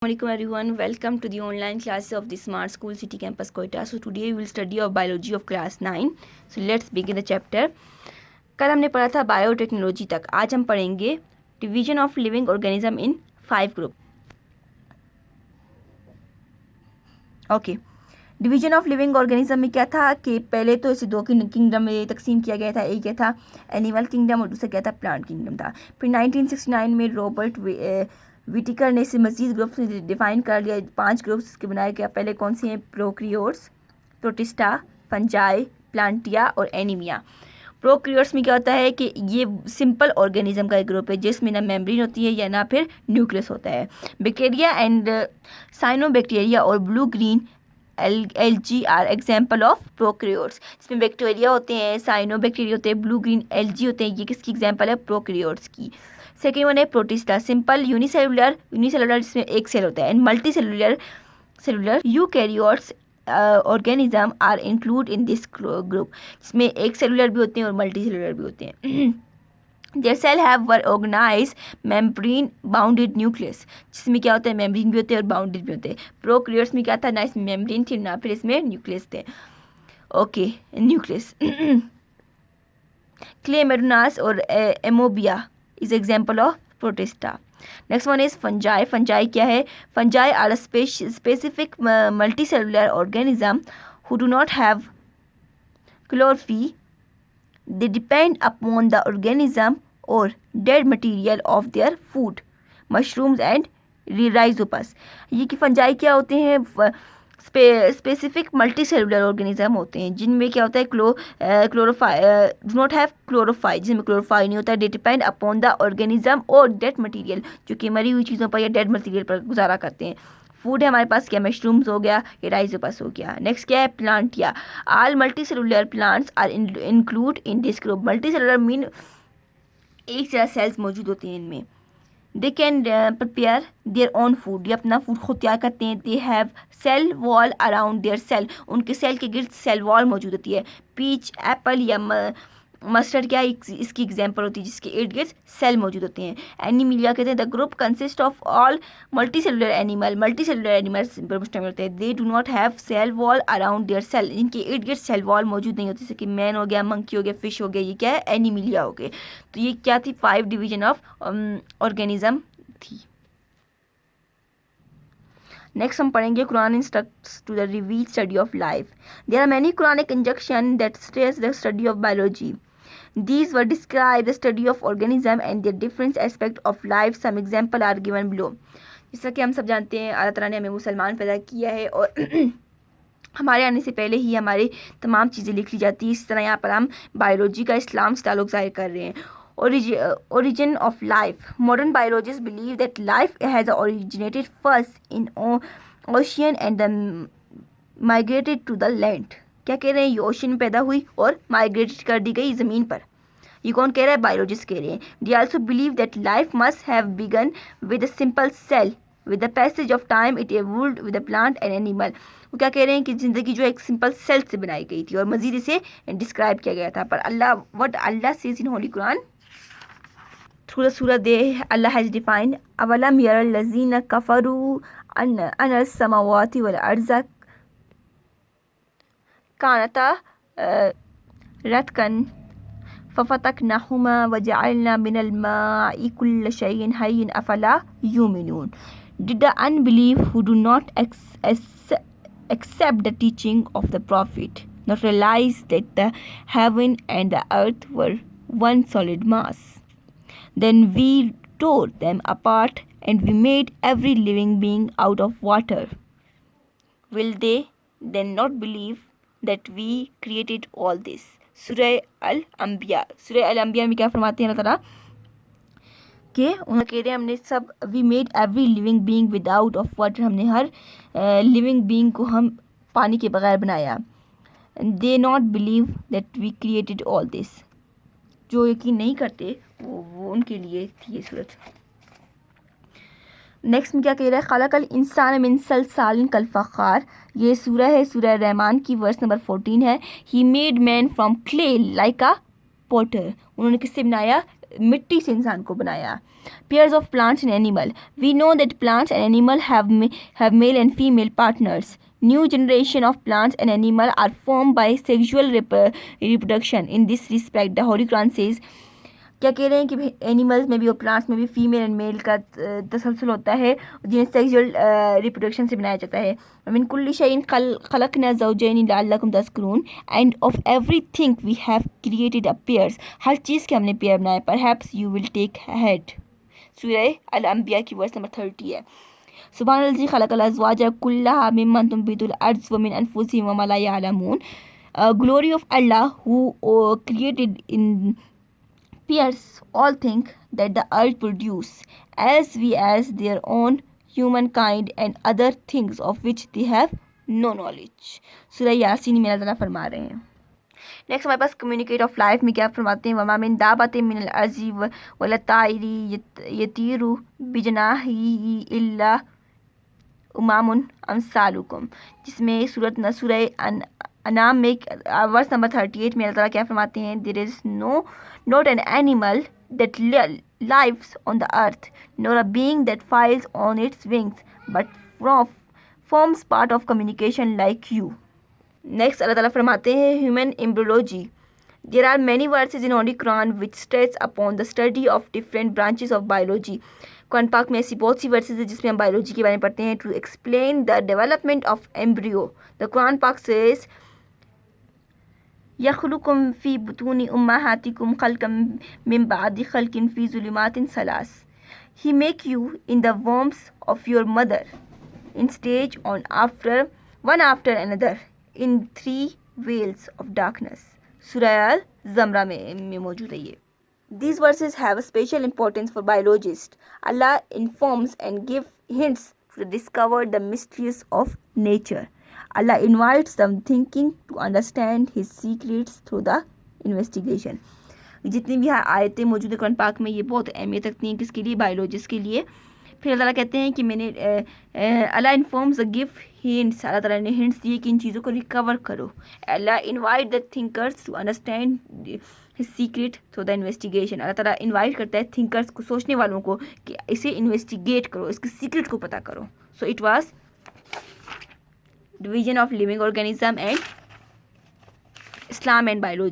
Assalamualaikum everyone, welcome to the online classes of the Smart School City Campus Quetta. So today we will study of biology of class 9. So let's begin the chapter. कल हमने पढ़ा था biotechnology तक. आज हम पढ़ेंगे division of living organism in 5 group. Okay, division of living organism में क्या था कि पहले तो इसे दो किंगडम में तकसीम किया गया था. एक क्या था एनिमल किंगडम और दूसरा क्या था प्लांट किंगडम था. फिर 1969 में रॉबर्ट विटिकर ने इसे मजीद ग्रुप्स में डिफाइन कर लिया. 5 ग्रुप्स इसके बनाए गए. पहले कौन से हैं? प्रोक्रियोट्स, प्रोटिस्टा, फंजाई, प्लांटिया और एनीमिया. प्रोक्रियोट्स में क्या होता है कि ये सिंपल ऑर्गेनिज्म का एक ग्रुप है जिसमें ना मेम्ब्रेन होती है या ना फिर न्यूक्लियस होता है. बैक्टीरिया एंड साइनोबैक्टीरिया और blue green algae are example of prokaryotes. जिसमें बैक्टीरिया होते हैं, साइनोबैक्टीरिया होते हैं, ब्लू ग्रीन एल्गी होते हैं. ये किसकी एग्जाम्पल है? प्रोक्रियोट्स की. सेकेंड वन है प्रोटिस्टा, सिंपल यूनिसेलुलर जिसमें एक सेल होता है. And multi cellular eukaryotes organism are include in this group. जिसमें एक सेलुलर भी होते हैं और मल्टी सेलुलर भी होते हैं. Their cell have were organize membrane bounded nucleus. जिसमें क्या होता है? मेम्ब्रेन भी होते हैं और बाउंडेड भी होते हैं. प्रोक्रियोट्स में क्या था? ना इसमें मेम्ब्रेन थी ना फिर इसमें न्यूक्लियस थे. Okay, nucleus. क्लेमेडोनास और एमोबिया is example of protista. Next one is fungi. Fungi क्या है? Fungi are a specific multicellular organism who do not have chlorophyll. They depend upon the organism or dead material of their food, mushrooms and rhizopus. ये कि fungi क्या होते हैं? Specific multi cellular organism होते हैं जिनमें क्या होता है? क्लोरोफाई डू नॉट हैव क्लोरोफाई, जिसमें क्लोरोफाई नहीं होता. They depend upon the organism और डेड मटेरियल, जो कि मरी हुई चीज़ों पर या डेड मटेरियल पर गुजारा करते हैं. फूड है हमारे पास क्या? मशरूम्स हो गया या राइजोपस हो गया. नेक्स्ट क्या है? Plantae. All multi cellular plants are include in this group. Multi cellular mean एक से ज़्यादा सेल्स मौजूद होते हैं इनमें. They can prepare their own food. ये अपना फूड खुद तैयार करते हैं. They have cell wall around their cell. उनके सेल के गिर्द सेल वॉल मौजूद होती है. पीच, एप्पल या मस्टर्ड क्या इसकी एग्जांपल होती है जिसके इर्द गिर्द सेल मौजूद होते हैं. एनीमिलिया कहते हैं the group consist of all multi cellular animals में होते हैं. They do not have cell wall around their cell. इनके इर्द गिर्द सेल वॉल मौजूद नहीं होती. जैसे कि मैन हो गया, मंकी हो गया, फिश हो गया. ये क्या है? एनीमिलिया हो गए. तो ये क्या थी? 5 डिवीजन ऑफ ऑर्गेनिज्म थी. नेक्स्ट हम पढ़ेंगे Quran instructs to the reveal study of life. There are many Quranic injunction that stress the study of biology. These were describe the study of organism and their different aspect of life. Some example are given below. जैसा कि हम सब जानते हैं अल्लाह ताला ने हमें मुसलमान पैदा किया है और हमारे आने से पहले ही हमारी तमाम चीज़ें लिख ली जाती है. इस तरह यहाँ पर हम बायोलॉजी का इस्लाम से ताल्लुक़ ज़ाहिर कर रहे हैं. Origin of life. Modern biologists believe that life has originated first in ocean and then migrated to the land. क्या कह रहे हैं? ये ओशन में पैदा हुई और माइग्रेट कर दी गई ज़मीन पर. ये कौन कह रहा है? बायोलॉजिस्ट कह रहे हैं. They also believe that life must have begun with a simple cell. With the passage of time it evolved with the plant and animal. वो क्या कह रहे हैं कि ज़िंदगी जो एक सिंपल सेल से बनाई गई थी और मज़ीद इसे डिस्क्राइब किया गया था. पर Allah says in holy Quran through the सूरत दे अल्लाह हैज़ डिफाइंड अवलम यरल लज़ीना कफरू अन समावाति वल अर्ज़ कानता रतकन फफतकनाहुमा वजअलना मिनल माइ कुल्ल शैइन हय्यिन अफला युमिनून. Did the unbelief who do not accept the teaching of the prophet not realize that the heaven and the earth were one solid mass? Then we tore them apart and we made every living being out of water. Will they then not believe that we created all this? सूरह अल अंबिया में क्या फरमाते हैं अल्लाह ताला कि उन्होंने कह रहे हैं हमने सब we made every living being without of water. हमने हर लिविंग बीइंग को हम पानी के बगैर बनाया. They not believe that we created all this. जो यकीन नहीं करते वो उनके लिए थी ये सूरत. नेक्स्ट में क्या कह रहा है? खलकल इंसान मिन सलसालिन कल फ़खार. ये सूरह है, सूरह रहमान की वर्स नंबर 14 है. He made man from clay like a potter. उन्होंने किससे बनाया? मिट्टी से इंसान को बनाया. Pairs of plants and animal. We know that plants and animal have male and female partners. New generation of plants and animal are formed by sexual reproduction. In this respect, the Holy Quran says, क्या कह रहे हैं कि animals में भी और plants में भी फीमेल एंड मेल का तसलसल होता है जिन्हें सेक्सुअल रिप्रोडक्शन से बनाया जाता है. मिन कुल्ली शैइन खलकना ज़ौजैन लअल्लकुम तज़क्करून. And of everything we have created a pairs. हर चीज़ के हमने पेयर बनाए. Perhaps you will take heed. सूरह अल अंबिया की वर्स नंबर 30 है. सुब्हानल्लज़ी खलक़ल अज़वाज कुल्लहा मिम्मन तुंबितुल अर्ज़ व मिन अनफुसिहिम व मा ला यअलमून. Glory of Allah who created in pairs all things that the earth produce, as we as their own humankind and other things of which they have no knowledge. सूरह यासीन में अल्लाह फरमा रहे हैं. नेक्स्ट हमारे पास कम्युनिकेट ऑफ लाइफ में क्या फरमाते हैं. वमा मिन दाबतिन मिनल अर्ज़ि वला ताइरी यतीरु बिजनाही इल्ला उमामुन अमसालुकुम. जिसमें सूरह अनाम में वर्स नंबर 38 में अल्लाह ताला क्या फरमाते हैं. There is not an animal that lives on the earth, nor a being that flies on its wings, but forms part of communication like you. Next, Allah Ta'ala फरमाते हैं human embryology. There are many verses in Holy Quran which stress upon the study of different branches of biology. Quran पाक में ऐसी बहुत सी versus है जिसमें हम biology के बारे में पढ़ते हैं. To explain the development of embryo, the Quran Pak says, यखलुकुम फ़ी बुतूनि उम्माहातिकुम खल्क़म मिन बअदि खल्क़िन फ़ी ज़ुलुमातिन सलास. He make you in the wombs of your mother in stage one after another in 3 veils of darkness. सूरह अल-ज़मरा में मौजूद है ये. These verses have a special importance for biologists. Allah informs and gives hints to discover the mysteries of nature. Allah invites them thinking to understand His secrets through the investigation. जितनी भी आयतें मौजूद है कुरान पाक में ये बहुत अहमियत रखती हैं किसके लिए. बायोलॉजिस्ट के लिए. फिर अल्लाह कहते हैं कि मैंने अल्लाह इन्फॉर्म्स द गिव हिंट्स. अल्लाह ताला ने हिंट्स दिए कि इन चीज़ों को रिकवर करो. Allah invite the thinkers to understand his secret through the investigation. Allah ताला इनवाइट करता है थिंकर्स को, सोचने वालों को, कि इसे इन्वेस्टिगेट करो, इसके सीक्रेट को पता करो. So it was division of living organism and Islam and biology.